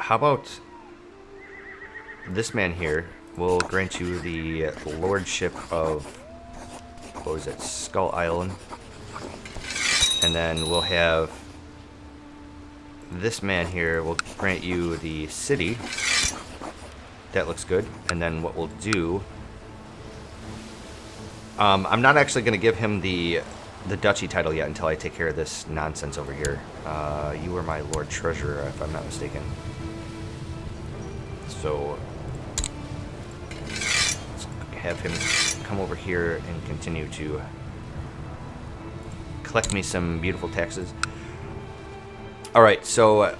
how about this man here will grant you the lordship of, what was it, Skull Island. And then we'll have this man here will grant you the city. That looks good. And then what we'll do, I'm not actually going to give him the duchy title yet until I take care of this nonsense over here. You are my Lord Treasurer, if I'm not mistaken. So let's have him come over here and continue to collect me some beautiful taxes. Alright, so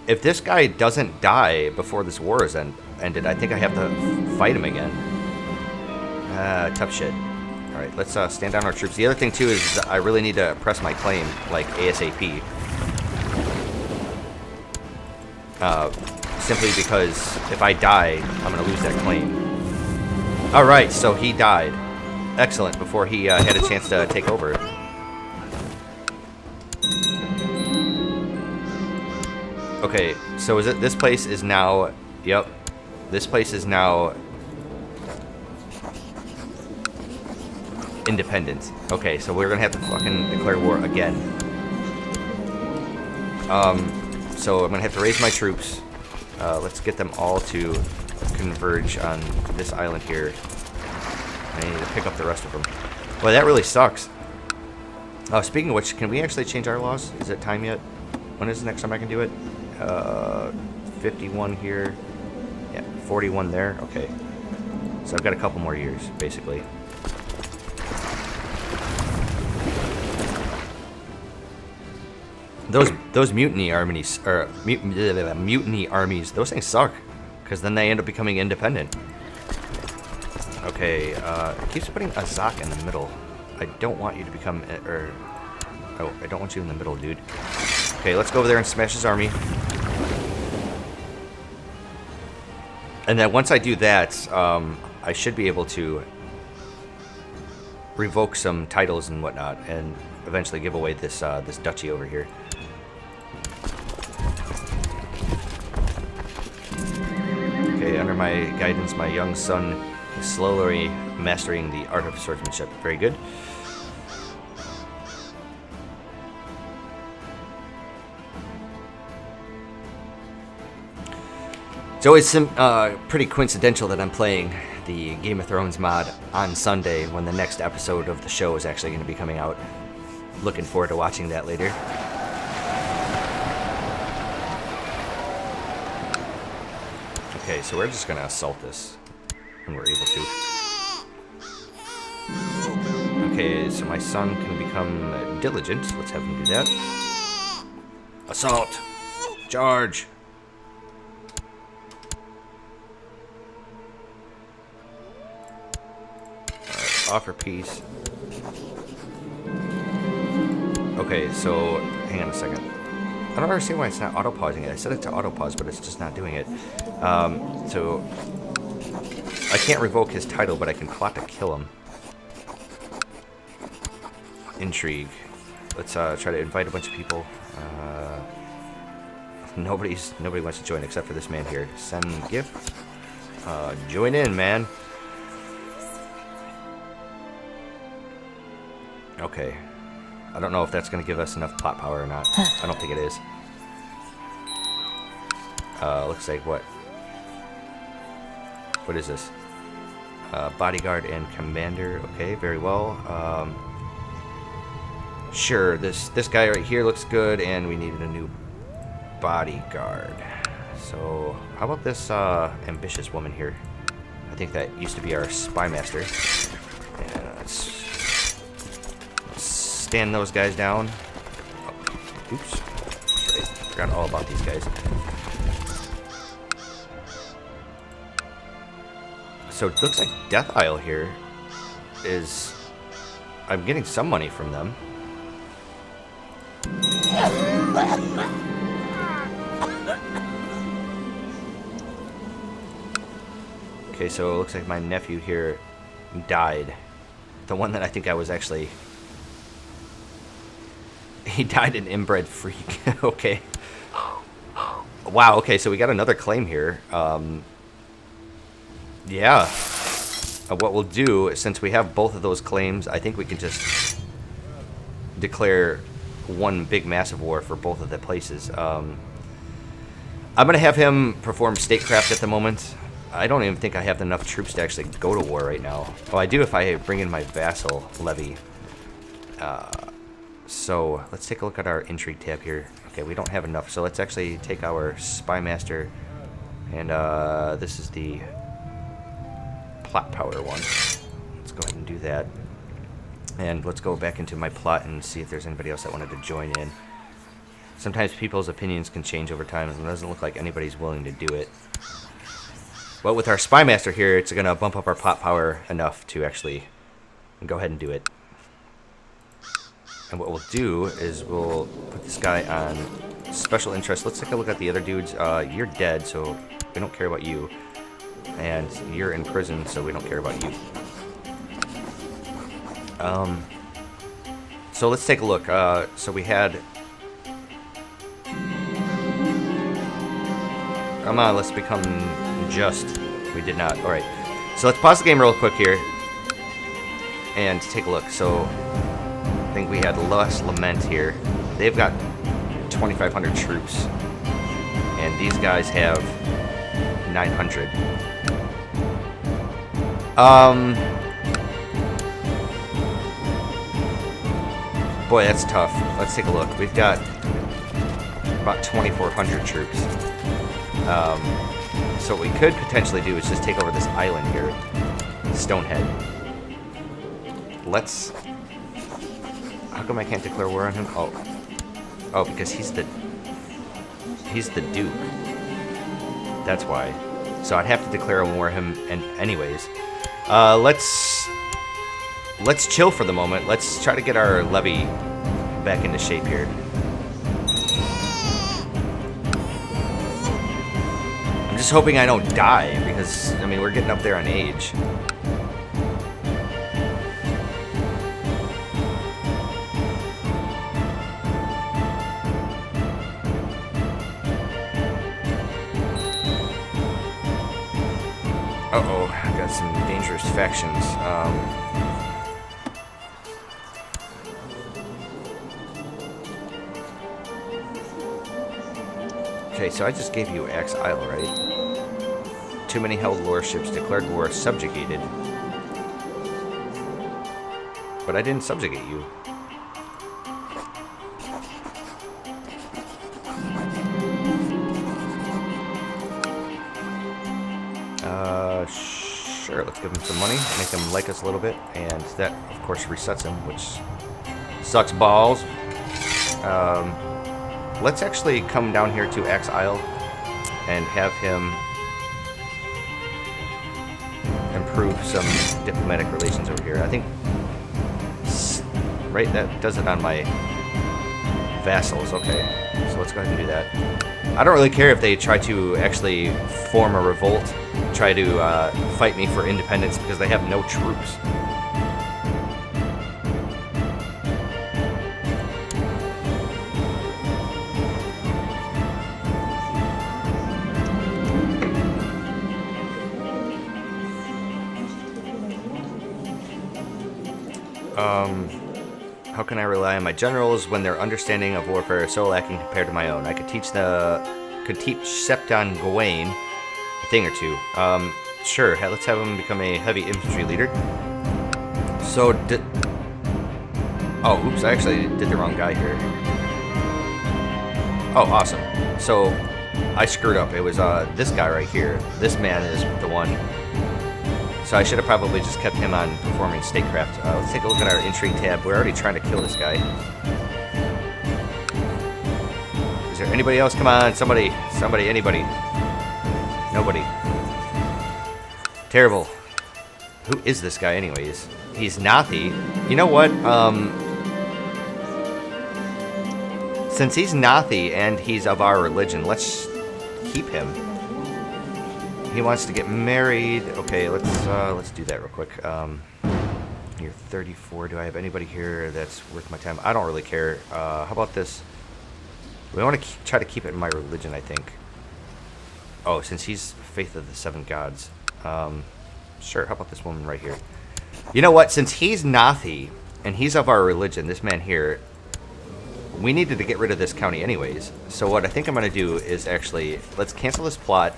if this guy doesn't die before this war is ended, I think I have to fight him again. Tough shit. Alright, let's stand down our troops. The other thing, too, is I really need to press my claim, like, ASAP. Simply because if I die, I'm going to lose that claim. Alright, so he died. Excellent, before he had a chance to take over. Okay, so is it this place is now... Yep. This place is now... independent. Okay, so we're gonna have to fucking declare war again. So I'm gonna have to raise my troops. Let's get them all to converge on this island here. I need to pick up the rest of them. Well, that really sucks. Speaking of which, can we actually change our laws? Is it time yet? When is the next time I can do it? 51 here. Yeah, 41 there. Okay. So I've got a couple more years, basically. Those mutiny armies, or mutiny armies, those things suck, because then they end up becoming independent. Okay, it keeps putting Azak in the middle. I don't want you to become, oh, I don't want you in the middle, dude. Okay, let's go over there and smash his army. And then once I do that, I should be able to revoke some titles and whatnot, and eventually give away this this duchy over here. Okay, under my guidance, my young son is slowly mastering the art of swordsmanship. Very good. It's always pretty coincidental that I'm playing the Game of Thrones mod on Sunday when the next episode of the show is actually going to be coming out. Looking forward to watching that later. Okay, so we're just going to assault this when we're able to. Okay, so my son can become diligent. Let's have him do that. Assault! Charge! Alright, offer peace. Okay, so hang on a second. I don't understand why it's not auto-pausing it. I set it to auto-pause, but it's just not doing it. So I can't revoke his title, but I can plot to kill him. Intrigue. Let's try to invite a bunch of people. Nobody wants to join except for this man here. Send gift. Join in, man. Okay. I don't know if that's going to give us enough plot power or not. I don't think it is. Looks like what? What is this? Bodyguard and commander. Okay, very well. Sure, this guy right here looks good, and we needed a new bodyguard. So, how about this ambitious woman here? I think that used to be our spy master. And let's stand those guys down. Oh, oops. That's right. Forgot all about these guys. So it looks like Death Isle here is... I'm getting some money from them. Okay, so it looks like my nephew here died. The one that I think I was actually... He died an inbred freak. Okay. Wow, okay, so we got another claim here. Yeah. What we'll do, since we have both of those claims, I think we can just declare one big massive war for both of the places. I'm going to have him perform statecraft at the moment. I don't even think I have enough troops to actually go to war right now. Oh, I do if I bring in my vassal levy. So let's take a look at our intrigue tab here. Okay, we don't have enough, so let's actually take our spy master, and this is the plot power one. Let's go ahead and do that. And let's go back into my plot and see if there's anybody else that wanted to join in. Sometimes people's opinions can change over time, and it doesn't look like anybody's willing to do it. But with our spy master here, it's going to bump up our plot power enough to actually go ahead and do it. And what we'll do is we'll put this guy on special interest. Let's take a look at the other dudes. You're dead, so we don't care about you. And you're in prison, so we don't care about you. So let's take a look. So we had... Come on, let's become just. We did not. Alright. So let's pause the game real quick here. And take a look. So... I think we had Last Lament here. They've got 2,500 troops, and these guys have 900. Boy, that's tough. Let's take a look. We've got about 2,400 troops. So what we could potentially do is just take over this island here, Stonehead. Let's... How come I can't declare war on him? Oh, because he's the Duke. That's why. So I'd have to declare a war on him. And anyways, let's chill for the moment. Let's try to get our levy back into shape here. I'm just hoping I don't die because I mean we're getting up there on age. Uh-oh, I got some dangerous factions. Okay, so I just gave you Axe Isle, right? Too many held warships declared war subjugated. But I didn't subjugate you. Sure, let's give him some money, make him like us a little bit, and that, of course, resets him, which sucks balls. Let's actually come down here to Axe Isle and have him improve some diplomatic relations over here. I think, right, that does it on my vassals. Okay, so let's go ahead and do that. I don't really care if they try to actually form a revolt, try to fight me for independence, because they have no troops. How can I rely on my generals when their understanding of warfare is so lacking compared to my own? I could teach Septon Gawain a thing or two. Sure, let's have him become a heavy infantry leader. So, oh, oops, I actually did the wrong guy here. Oh, awesome. So, I screwed up. It was this guy right here. This man is the one. So I should have probably just kept him on performing statecraft. Let's take a look at our intrigue tab. We're already trying to kill this guy. Is there anybody else? Come on, somebody, anybody. Nobody. Terrible. Who is this guy anyways? He's Naathi. You know what? Since he's Naathi and he's of our religion, let's keep him. He wants to get married. Okay, let's do that real quick. You're 34. Do I have anybody here that's worth my time? I don't really care. How about this? We want to try to keep it in my religion, I think. Oh, since he's Faith of the Seven Gods. Sure, how about this woman right here? You know what? Since he's Naathi, and he's of our religion, this man here, we needed to get rid of this county anyways. So what I think I'm going to do is actually, let's cancel this plot,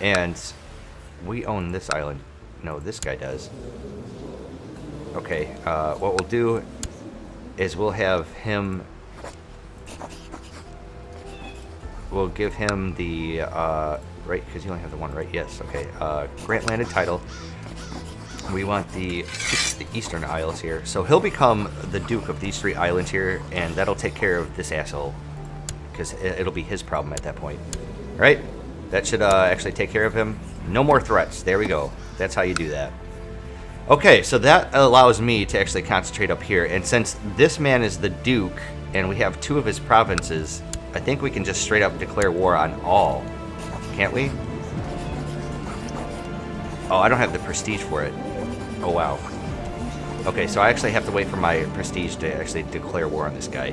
and we own this island. No, this guy does. Okay, what we'll do is we'll have him, we'll give him the, right, because you only have the one, right? Yes, okay. Grant landed title. We want the Eastern Isles here. So he'll become the Duke of these 3 islands here, and that'll take care of this asshole, because it'll be his problem at that point. Right? That should actually take care of him. No more threats. There we go. That's how you do that. Okay, so that allows me to actually concentrate up here, and since this man is the Duke, and we have 2 of his provinces, I think we can just straight up declare war on all. Can't we? Oh, I don't have the prestige for it. Oh, wow. Okay, so I actually have to wait for my prestige to actually declare war on this guy.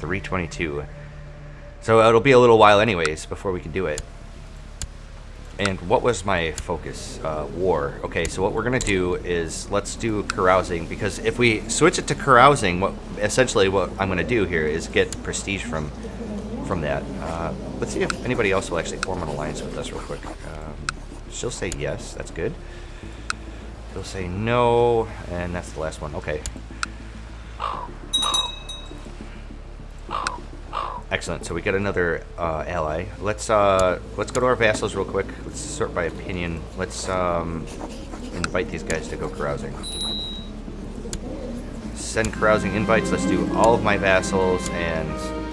322. So it'll be a little while anyways before we can do it. And what was my focus? War. Okay, so what we're going to do is let's do carousing, because if we switch it to carousing, what I'm going to do here is get prestige from that. Let's see if anybody else will actually form an alliance with us real quick. She'll say yes. That's good. He'll say no, and that's the last one. Okay. Excellent. So we get another ally. Let's go to our vassals real quick. Let's sort by opinion. Let's invite these guys to go carousing. Send carousing invites. Let's do all of my vassals and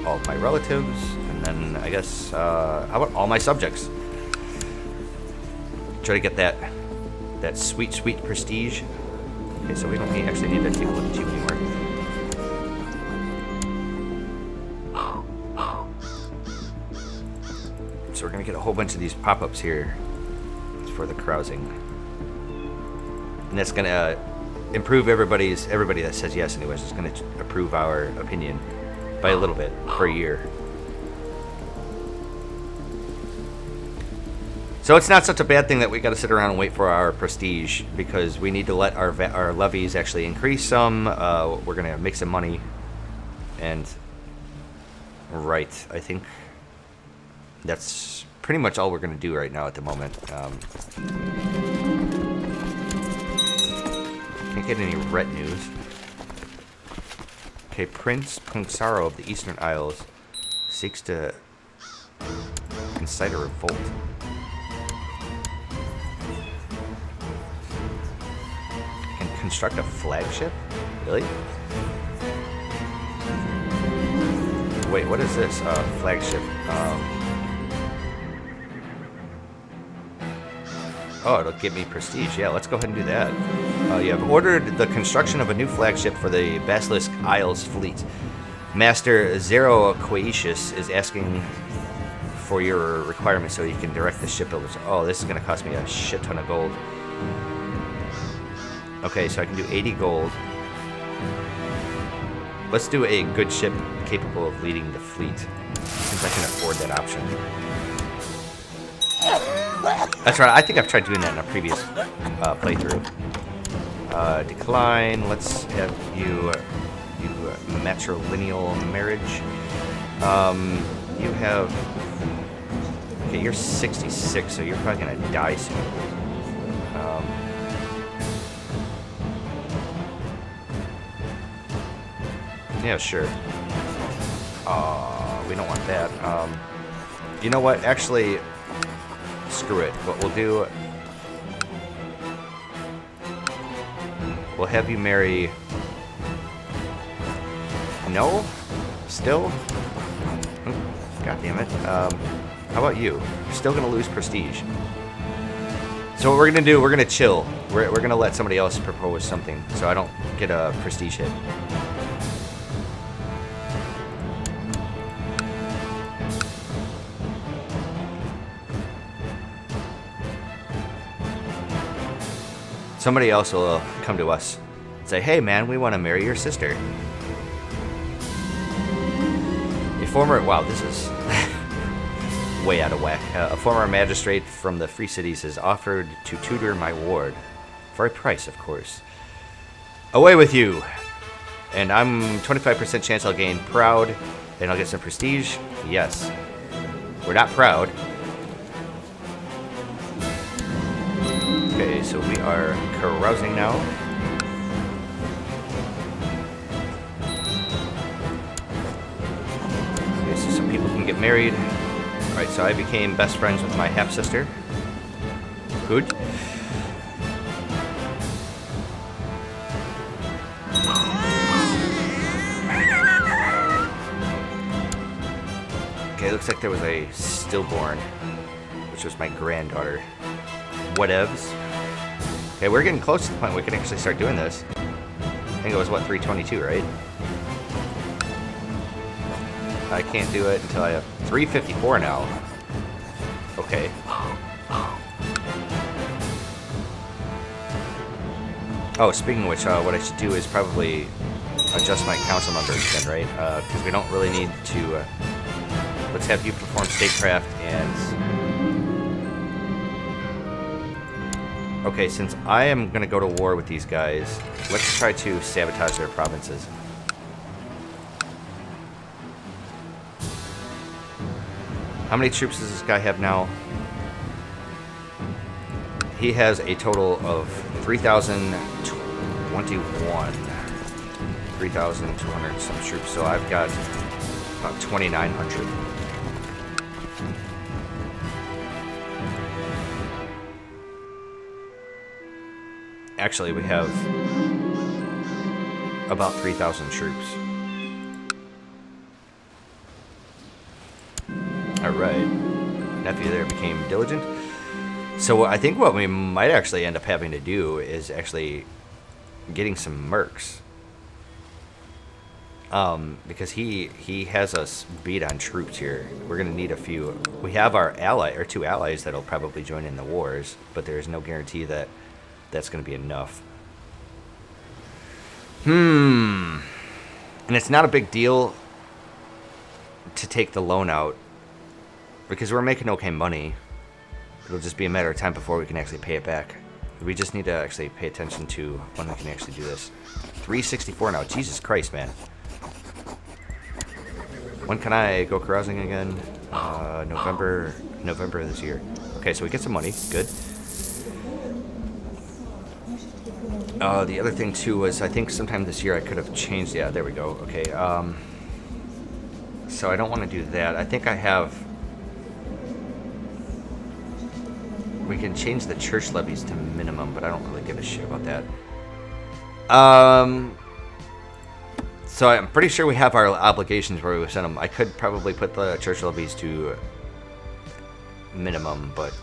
all of my relatives, and then I guess how about all my subjects? Try to get that sweet, sweet prestige. Okay, so we don't actually need to take a look at you anymore. So we're gonna get a whole bunch of these pop-ups here for the carousing, and that's gonna improve everybody that says yes. Anyways, it's gonna improve our opinion by a little bit per year. So it's not such a bad thing that we got to sit around and wait for our prestige, because we need to let our levies actually increase some. We're going to make some money. And, right, I think that's pretty much all we're going to do right now at the moment. Can't get any retinues. Okay, Prince Punxaro of the Eastern Isles seeks to incite a revolt. Construct a flagship? Really? Wait, what is this? Flagship. Oh, it'll give me prestige. Yeah, let's go ahead and do that. You have ordered the construction of a new flagship for the Basilisk Isles fleet. Master Zero Quaetius is asking for your requirements so you can direct the shipbuilders. Oh, this is going to cost me a shit ton of gold. Okay, so I can do 80 gold. Let's do a good ship capable of leading the fleet, since I can afford that option. That's right, I think I've tried doing that in a previous playthrough. Decline, let's have you matrilineal marriage. You have... Okay, you're 66, so you're probably going to die soon. Yeah, sure. We don't want that. You know what? Actually, screw it. What we'll do... We'll have you marry... No? Still? God damn it. How about you? You're still going to lose prestige. So what we're going to do, we're going to chill. We're going to let somebody else propose something so I don't get a prestige hit. Somebody else will come to us and say, hey man, we want to marry your sister. A former... Wow, this is... way out of whack. A former magistrate from the Free Cities has offered to tutor my ward. For a price, of course. Away with you! And I'm 25% chance I'll gain proud, and I'll get some prestige. Yes. We're not proud. Okay, so we are carousing now. Okay, so some people can get married. Alright, so I became best friends with my half-sister. Good. Okay, looks like there was a stillborn, which was my granddaughter. Whatevs. Okay, we're getting close to the point where we can actually start doing this. I think it was, what, 322, right? I can't do it until I have 354 now. Okay. Oh, speaking of which, what I should do is probably adjust my council numbers again, right? Because we don't really need to... let's have you perform statecraft and... Okay, since I am going to go to war with these guys, let's try to sabotage their provinces. How many troops does this guy have now? He has a total of 3,021. 3,200 some troops, so I've got about 2,900. Actually, we have about 3,000 troops. Alright. Nephew there became diligent. So I think what we might actually end up having to do is actually getting some mercs. Because he has us beat on troops here. We're going to need a few. We have our ally, or 2 allies that'll probably join in the wars, but there's no guarantee that that's going to be enough. And it's not a big deal to take the loan out because we're making okay money. It'll just be a matter of time before we can actually pay it back. We just need to actually pay attention to when we can actually do this. 364 now. Jesus Christ, man. When can I go carousing again? November of this year. Okay, so we get some money. Good. The other thing, too, was I think sometime this year I could have changed... Yeah, there we go. Okay, so I don't want to do that. I think I have... We can change the church levies to minimum, but I don't really give a shit about that. So I'm pretty sure we have our obligations where we send them. I could probably put the church levies to minimum, but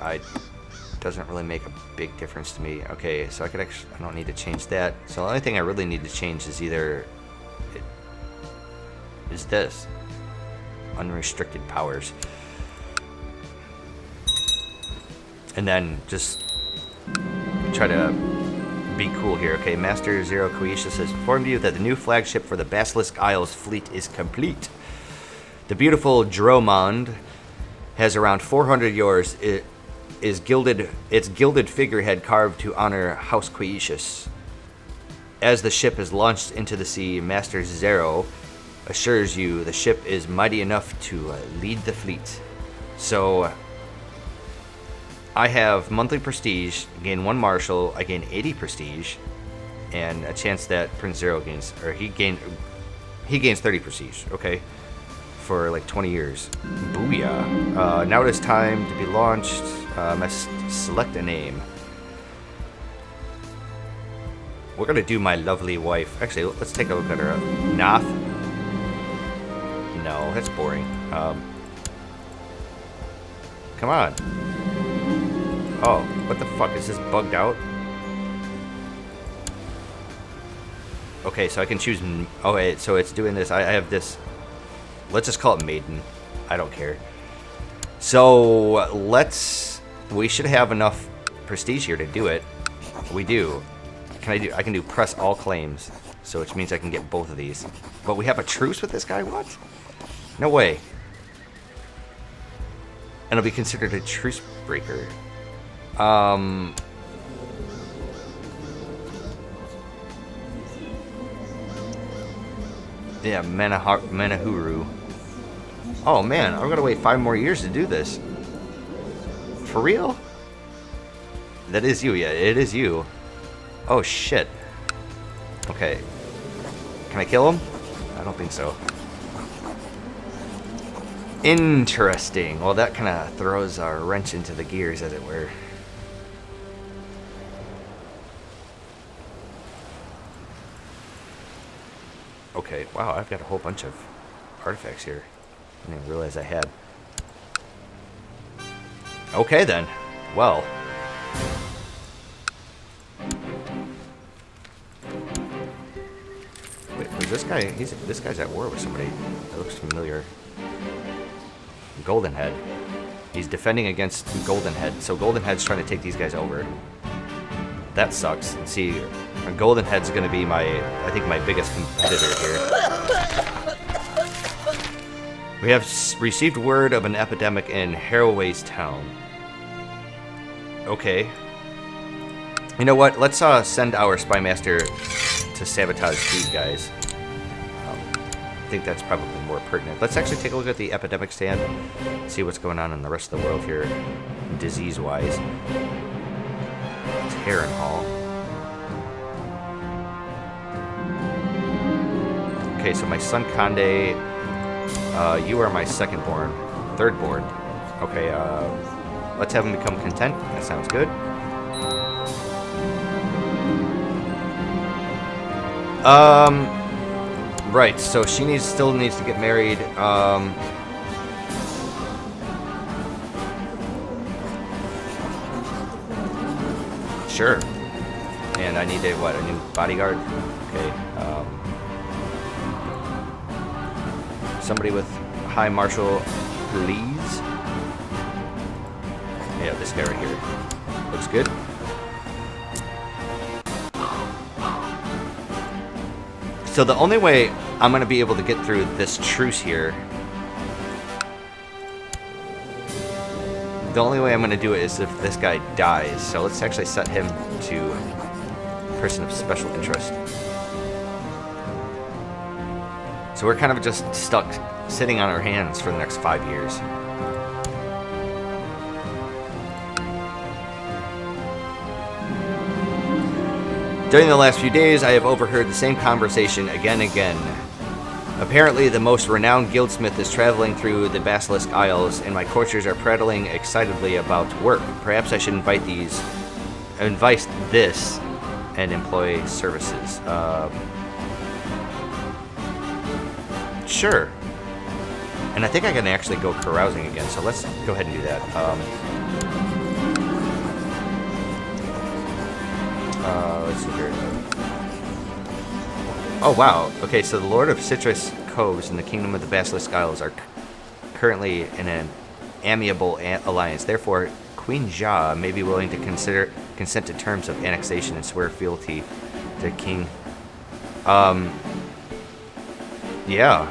doesn't really make a big difference to me. Okay, so I don't need to change that. So the only thing I really need to change is is this. Unrestricted powers. And then just try to be cool here. Okay, Master Zero Koisha has informed you that the new flagship for the Basilisk Isles fleet is complete. The beautiful Dromond has around 400 yards. Its gilded figurehead carved to honor House Quaetius. As the ship is launched into the sea, Master Zero assures you the ship is mighty enough to lead the fleet. So I have monthly prestige, gain 1 marshal, I gain 80 prestige, and a chance that Prince Zero gains, or he gains 30 prestige, okay, for like 20 years. Booyah. Now it is time to be launched. Must select a name. We're gonna do my lovely wife. Actually, let's take a look at her. Naathi. No, that's boring. Come on. Oh, what the fuck? Is this bugged out? Okay, so I can choose... Oh, wait, so it's doing this. I have this... Let's just call it Maiden. I don't care. So, we should have enough prestige here to do it. We do. I can do press all claims. So, which means I can get both of these. But we have a truce with this guy? What? No way. and it'll be considered a truce breaker. Yeah, Manahuru. Oh man, I'm gonna wait 5 more years to do this. For real? That is you, yeah, it is you. Oh shit. Okay. Can I kill him? I don't think so. Interesting. Well, that kind of throws a wrench into the gears, as it were. Okay, wow, I've got a whole bunch of artifacts here. I didn't even realize I had. Okay then. Well. Wait, who's this guy? This guy's at war with somebody. That looks familiar. Golden Head. He's defending against Golden Head. So Golden Head's trying to take these guys over. That sucks. See, Golden Head's going to be I think my biggest competitor here. We have received word of an epidemic in Haraway's town. Okay. You know what? Let's send our spy master to sabotage these guys. I think that's probably more pertinent. Let's actually take a look at the epidemic stand, see what's going on in the rest of the world here, disease-wise. Terran Hall. Okay, so my son Conde, you are my second-born, third-born. Okay, let's have him become content. That sounds good. Right, so she still needs to get married. Sure. And I need a new bodyguard? Okay. Somebody with high martial, please. Yeah, this guy right here. Looks good. So the only way I'm going to be able to get through this truce here, the only way I'm going to do it is if this guy dies. So let's actually set him to person of special interest. So we're kind of just stuck sitting on our hands for the next 5 years. During the last few days, I have overheard the same conversation again and again. Apparently, the most renowned guildsmith is traveling through the Basilisk Isles, and my courtiers are prattling excitedly about work. Perhaps I should invite this and employ services. Sure. And I think I can actually go carousing again, so let's go ahead and do that. Let's see here. Oh, wow. Okay, so the Lord of Citrus Coves and the Kingdom of the Basilisk Isles are currently in an amiable alliance. Therefore, Queen Jia may be willing to consent to terms of annexation and swear fealty to King. Yeah.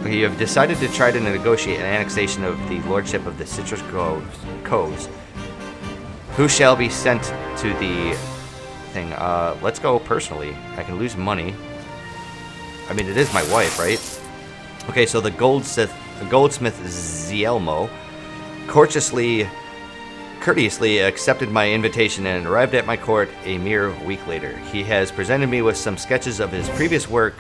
You have decided to try to negotiate an annexation of the Lordship of the Citrus Coves. Who shall be sent to the thing? Let's go personally. I can lose money. I mean, it is my wife, right? Okay, so the goldsmith Zielmo courteously accepted my invitation and arrived at my court a mere week later. He has presented me with some sketches of his previous work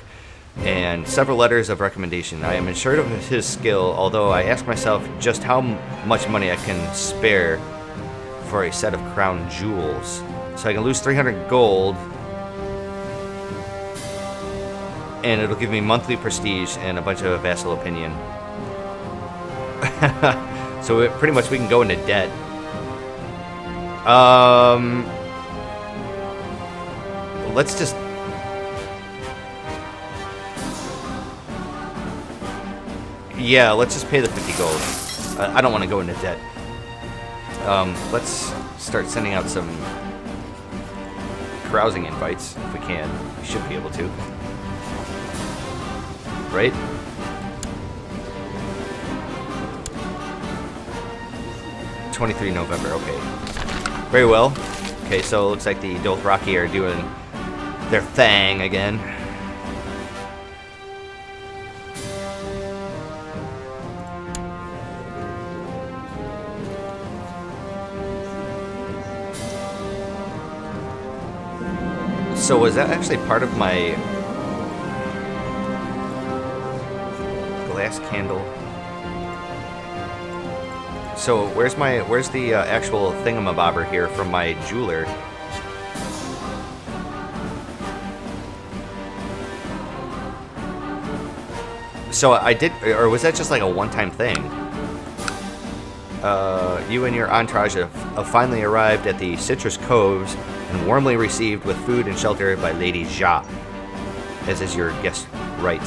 and several letters of recommendation. I am assured of his skill, although I ask myself just how much money I can spare for a set of crown jewels. So I can lose 300 gold, and it'll give me monthly prestige and a bunch of vassal opinion. So pretty much we can go into debt. Let's just... Yeah, let's just pay the 50 gold. I don't want to go into debt. Let's start sending out some carousing invites, if we can. We should be able to. Right? 23 November, okay. Very well. Okay, so it looks like the Dothraki are doing their thing again. So was that actually part of my glass candle? So where's the actual thingamabobber here from my jeweler? So I did, or was that just like a one-time thing? You and your entourage have finally arrived at the Citrus Coves and warmly received with food and shelter by Lady Jha, as is your guest right.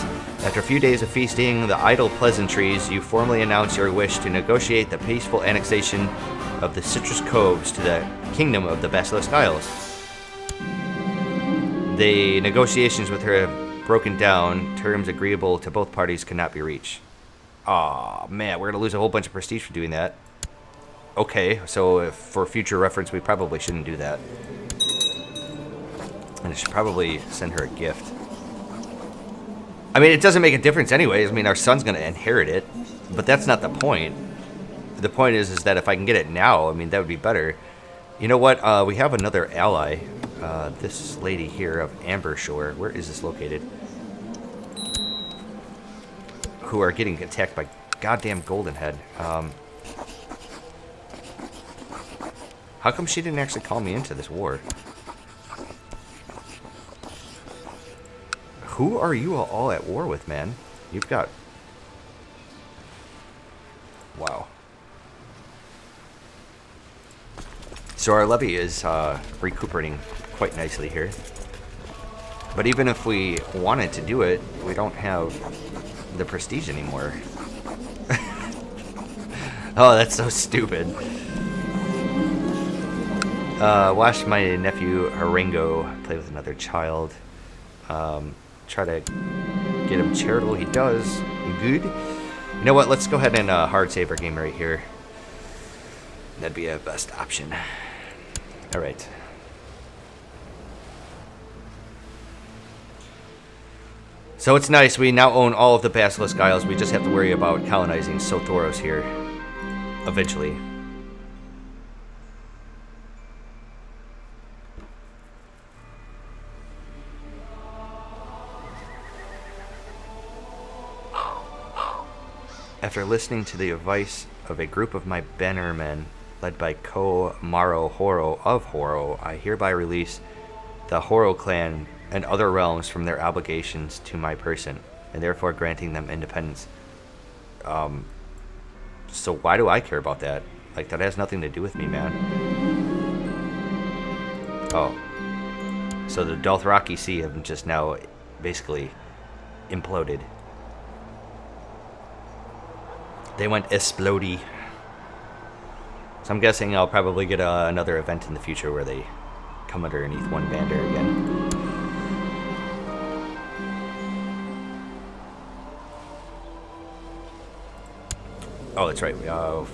After a few days of feasting the idle pleasantries, you formally announce your wish to negotiate the peaceful annexation of the Citrus Coves to the kingdom of the Basilisk Isles. The negotiations with her have broken down. Terms agreeable to both parties cannot be reached. Aw, man, we're going to lose a whole bunch of prestige for doing that. Okay, so if for future reference, we probably shouldn't do that. And I should probably send her a gift. I mean, it doesn't make a difference anyways. I mean, our son's going to inherit it. But that's not the point. The point is that if I can get it now, I mean, that would be better. You know what? We have another ally. This lady here of Ambershore. Where is this located? Who are getting attacked by goddamn Goldenhead. How come she didn't actually call me into this war? Who are you all at war with, man? You've got... Wow. So our levy is recuperating quite nicely here. But even if we wanted to do it, we don't have the prestige anymore. Oh, that's so stupid. Watch my nephew Haringo play with another child. Try to get him charitable. He does. Good. You know what? Let's go ahead and hard save our game right here. That'd be a best option. All right. So it's nice. We now own all of the Basilisk Isles. We just have to worry about colonizing Sothoros here. Eventually. After listening to the advice of a group of my bannermen, led by Ko Maro Horo of Horo, I hereby release the Horo clan and other realms from their obligations to my person, and therefore granting them independence. So why do I care about that? Like, that has nothing to do with me, man. Oh. So the Dothraki Sea have just now basically imploded. They went explodey. So I'm guessing I'll probably get another event in the future where they come underneath one banner again. Oh, that's right. We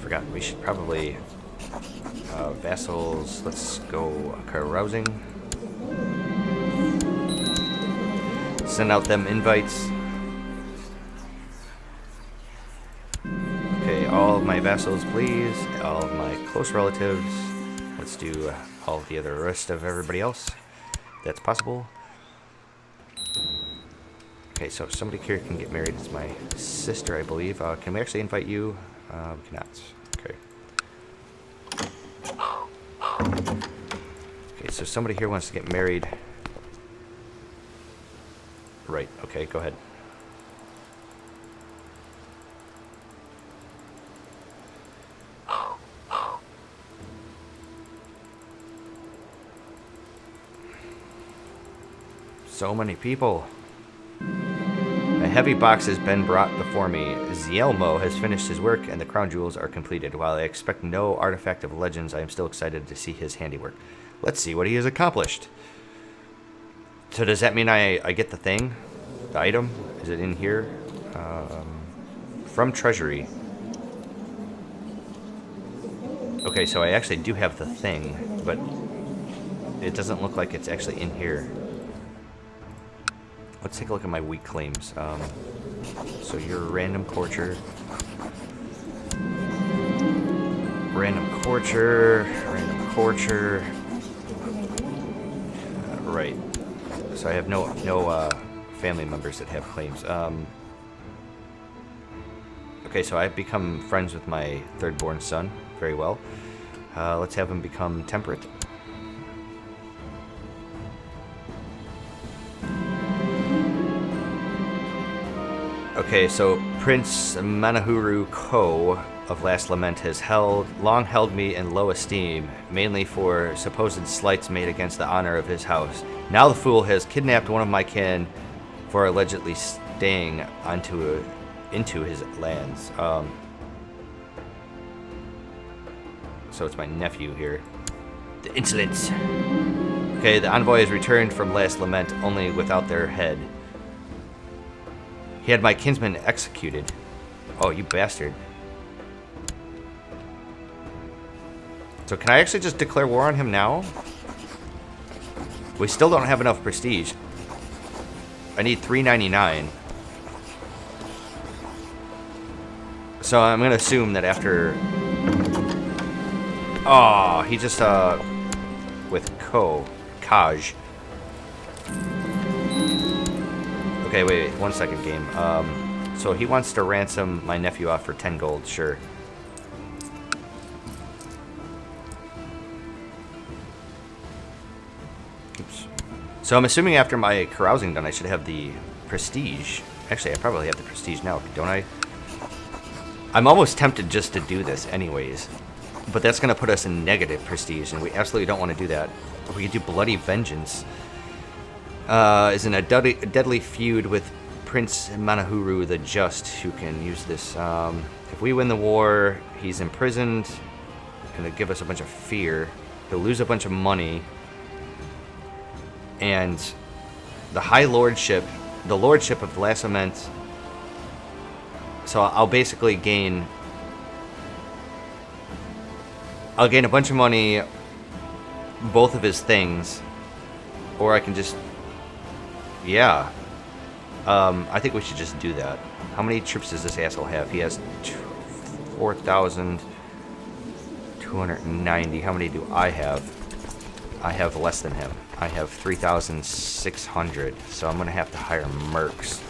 forgot. We should probably vassals. Let's go carousing. Send out them invites. Okay, all of my vassals, please. All of my close relatives. Let's do all of the other rest of everybody else. That's possible. Okay, so somebody here can get married. It's my sister, I believe. Can we actually invite you? We cannot. Okay. Okay, so somebody here wants to get married. Right, okay, go ahead. So many people. A heavy box has been brought before me. Zielmo has finished his work and the crown jewels are completed. While I expect no artifact of legends, I am still excited to see his handiwork. Let's see what he has accomplished. So does that mean I get the thing? The item? Is it in here? From Treasury. Okay, so I actually do have the thing, but it doesn't look like it's actually in here. Let's take a look at my weak claims. So you're a random courtier. Random courtier. Random courtier. Right. So I have no family members that have claims. Okay, so I've become friends with my third-born son. Very well. Let's have him become temperate. Okay, so Prince Manahuru Ko of Last Lament has long held me in low esteem, mainly for supposed slights made against the honor of his house. Now the fool has kidnapped one of my kin for allegedly staying into his lands. So it's my nephew here. The insolence. Okay, the envoy has returned from Last Lament, only without their head. He had my kinsman executed. Oh, you bastard. So can I actually just declare war on him now? We still don't have enough prestige. I need 399. So I'm going to assume that after... Oh, he just, with Kaj. Okay, wait, 1 second, game. So he wants to ransom my nephew off for 10 gold, sure. Oops. So I'm assuming after my carousing done, I should have the prestige. Actually, I probably have the prestige now, don't I? I'm almost tempted just to do this anyways. But that's going to put us in negative prestige, and we absolutely don't want to do that. We could do Bloody Vengeance. Is in a deadly feud with Prince Manahuru the Just, who can use this. If we win the war, he's imprisoned, and it'll give us a bunch of fear. He'll lose a bunch of money. And the High Lordship, the Lordship of Last Lament. So I'll basically gain... I'll gain a bunch of money, both of his things, or I can just... Yeah. I think we should just do that. How many troops does this asshole have? He has 4,290. How many do I have? I have less than him. I have 3,600. So I'm going to have to hire mercs.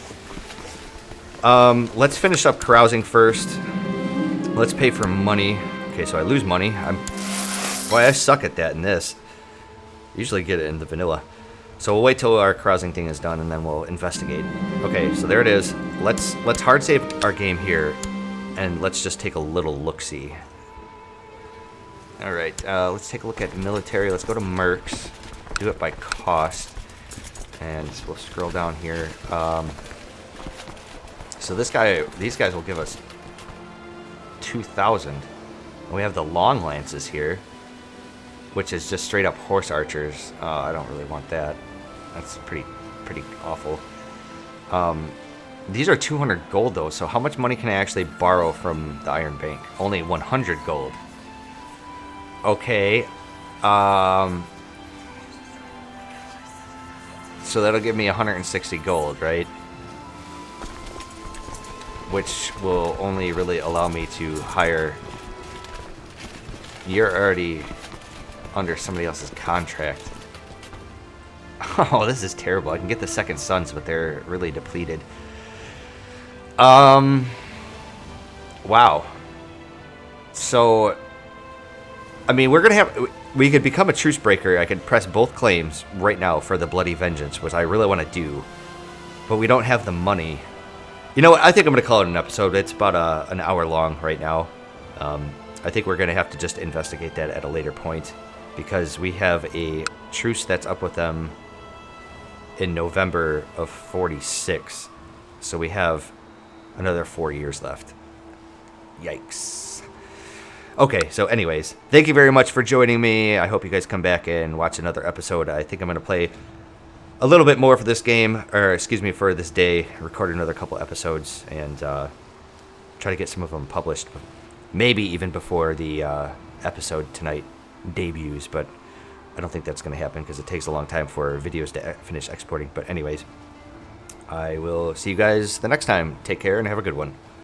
Let's finish up carousing first. Let's pay for money. Okay, so I lose money. Boy, I suck at that in this. Usually get it in the vanilla. So we'll wait till our carousing thing is done, and then we'll investigate. Okay, so there it is. Let's hard save our game here, and let's just take a little look-see. All right, let's take a look at military. Let's go to mercs. Do it by cost, and we'll scroll down here. So these guys will give us 2,000. We have the long lances here, which is just straight up horse archers. I don't really want that. That's pretty awful. These are 200 gold though, so how much money can I actually borrow from the Iron Bank? Only 100 gold. Okay. So that'll give me 160 gold, right? Which will only really allow me to hire... You're already under somebody else's contract. Oh, this is terrible. I can get the second sons, but they're really depleted. Wow. So, I mean, we could become a truce breaker. I could press both claims right now for the Bloody Vengeance, which I really want to do. But we don't have the money. You know what? I think I'm going to call it an episode. It's about an hour long right now. I think we're going to have to just investigate that at a later point, because we have a truce that's up with them in November of 46. So we have another 4 years left. Yikes. Okay, so anyways, thank you very much for joining me. I hope you guys come back and watch another episode. I think I'm going to play a little bit more for this game, or excuse me, for this day, record another couple episodes, and try to get some of them published. Maybe even before the episode tonight debuts, but I don't think that's going to happen because it takes a long time for videos to finish exporting. But anyways, I will see you guys the next time. Take care and have a good one.